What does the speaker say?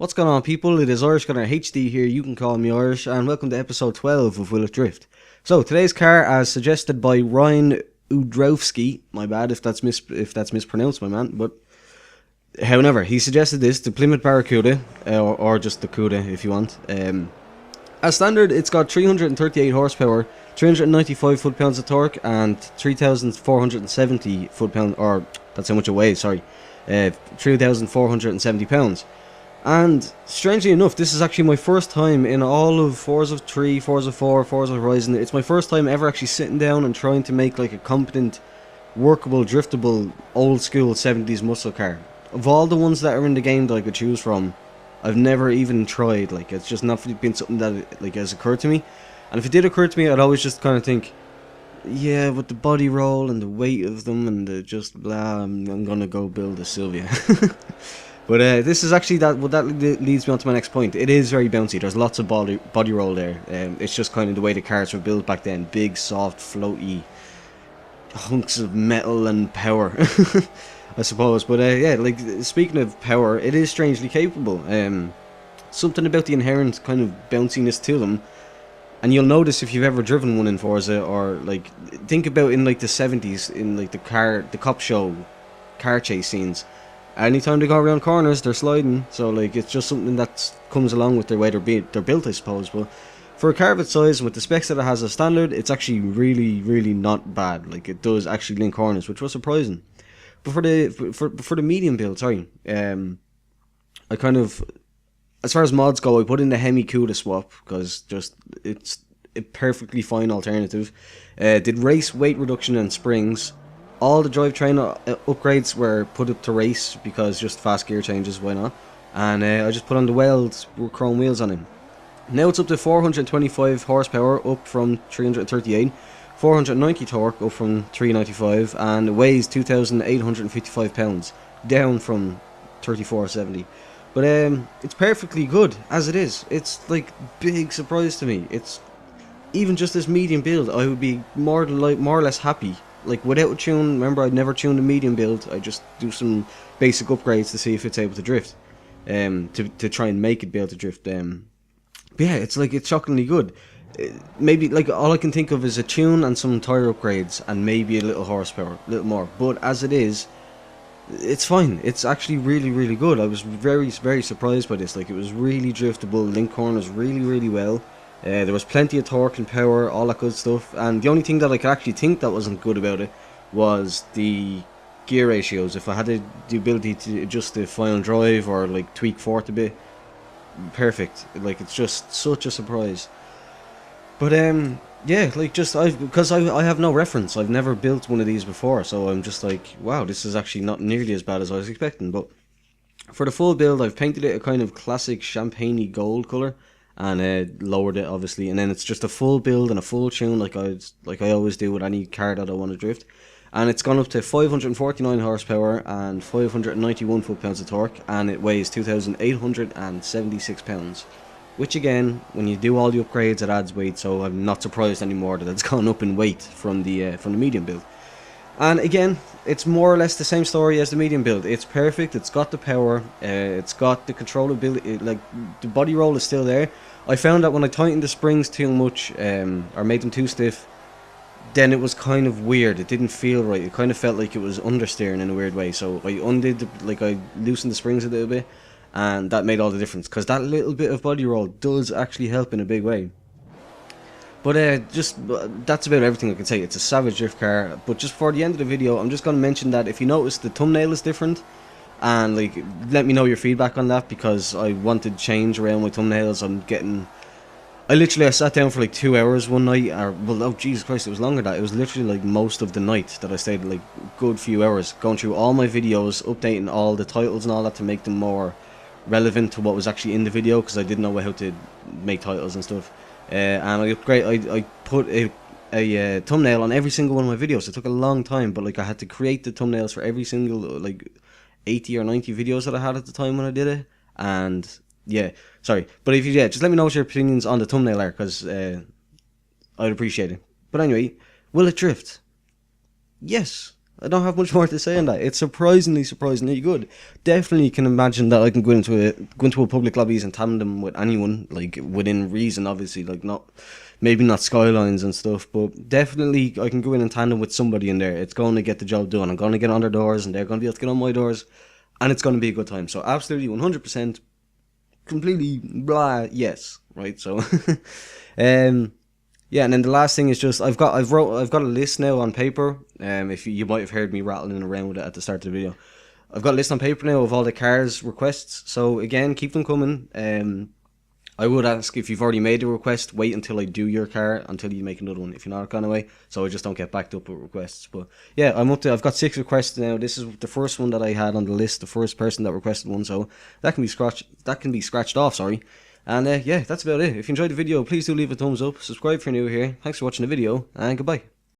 What's going on, people? It is Irish Gunner HD here, you can call me Irish, and welcome to episode 12 of Will It Drift. So, today's car, as suggested by Ryan Udrowski, my bad if that's mispronounced, my man, but however, he suggested this, the Plymouth Barracuda, or just the Cuda if you want. As standard, it's got 338 horsepower, 395 foot-pounds of torque, and 3,470 foot-pounds, or that's how much it weighs, sorry, 3,470 pounds. And strangely enough, this is actually my first time in all of Forza 3, Forza 4, Forza Horizon. It's my first time ever actually sitting down and trying to make like a competent, workable, driftable, old school 70s muscle car. Of all the ones that are in the game that I could choose from, I've never even tried. Like, it's just not been something that like has occurred to me. And if it did occur to me, I'd always just kind of think, yeah, with the body roll and the weight of them and the just blah, I'm gonna go build a Sylvia. But this is actually that leads me on to my next point. It is very bouncy. There's lots of body roll there. It's just kind of the way the cars were built back then. Big, soft, floaty hunks of metal and power, I suppose. But yeah, like speaking of power, it is strangely capable. Something about the inherent kind of bounciness to them. And you'll notice if you've ever driven one in Forza, or like think about in like the 70s in like the cop show car chase scenes. Anytime they go around corners, they're sliding, so like it's just something that comes along with their way they're built, I suppose. But for a car of its size and with the specs that it has as standard, it's actually really not bad. Like it does actually link corners, which was surprising. But for the medium build, sorry, I kind of, as far as mods go, I put in the Hemi Cuda swap because just it's a perfectly fine alternative. Did race weight reduction and springs. All the drivetrain upgrades were put up to race because just fast gear changes, why not? And I just put on the weld chrome wheels on him. Now it's up to 425 horsepower, up from 338, 490 torque, up from 395, and it weighs 2,855 pounds, down from 3,470. But it's perfectly good as it is. It's like big surprise to me. It's even just this medium build, I would be more or less happy. Like without a tune, remember I'd never tuned a medium build, I just do some basic upgrades to see if it's able to drift, to try and make it be able to drift. But yeah, it's shockingly good. Maybe like all I can think of is a tune and some tyre upgrades and maybe a little horsepower, a little more. But as it is, it's fine. It's actually really good. I was very surprised by this. Like it was really driftable, link corners really well. There was plenty of torque and power, all that good stuff, and the only thing that I could actually think that wasn't good about it was the gear ratios. If I had the ability to adjust the final drive or like tweak forth a bit, perfect. Like it's just such a surprise. But yeah, like just because I have no reference. I've never built one of these before, so I'm just like, wow, this is actually not nearly as bad as I was expecting. But for the full build, I've painted it a kind of classic champagne-y gold color. And lowered it obviously, and then it's just a full build and a full tune like I always do with any car that I want to drift. And it's gone up to 549 horsepower and 591 foot-pounds of torque, and it weighs 2,876 pounds, which again, when you do all the upgrades, it adds weight, so I'm not surprised anymore that it's gone up in weight from the medium build. And again, it's more or less the same story as the medium build. It's perfect, it's got the power, it's got the controllability, like the body roll is still there. I found that when I tightened the springs too much, or made them too stiff, then it was kind of weird. It didn't feel right. It kind of felt like it was understeering in a weird way. So I I loosened the springs a little bit, and that made all the difference. Because that little bit of body roll does actually help in a big way. But that's about everything I can say. It's a savage drift car. But just before the end of the video, I'm just going to mention that if you notice the thumbnail is different, and like let me know your feedback on that, because I want to change around my thumbnails. I sat down for like 2 hours one night, or well, oh Jesus Christ, it was longer than that. It was literally like most of the night that I stayed, like good few hours going through all my videos, updating all the titles and all that to make them more relevant to what was actually in the video, because I didn't know how to make titles and stuff. And I put a thumbnail on every single one of my videos. It took a long time, but like I had to create the thumbnails for every single like 80 or 90 videos that I had at the time when I did it. And yeah, sorry, but if you just let me know what your opinions on the thumbnail are, because I'd appreciate it. But anyway, will it drift? Yes, I don't have much more to say on that. It's surprisingly good. Definitely can imagine that I can go into a public lobbies and tandem with anyone, like within reason, obviously, like not maybe not skylines and stuff, but definitely I can go in and tandem with somebody in there. It's going to get the job done. I'm going to get on their doors, and they're going to be able to get on my doors, and it's going to be a good time. So absolutely 100%, completely blah, yes, right. So, yeah, and then the last thing is just I've got a list now on paper. If you might have heard me rattling around with it at the start of the video, I've got a list on paper now of all the cars requests. So again, keep them coming. I would ask, if you've already made a request, wait until I do your car until you make another one, if you're not kind of way, so I just don't get backed up with requests. But yeah, I've got 6 requests now. This is the first one that I had on the list, the first person that requested one, so that can be scratched off, sorry. And yeah, that's about it. If you enjoyed the video, please do leave a thumbs up, subscribe if you're new here. Thanks for watching the video, and goodbye.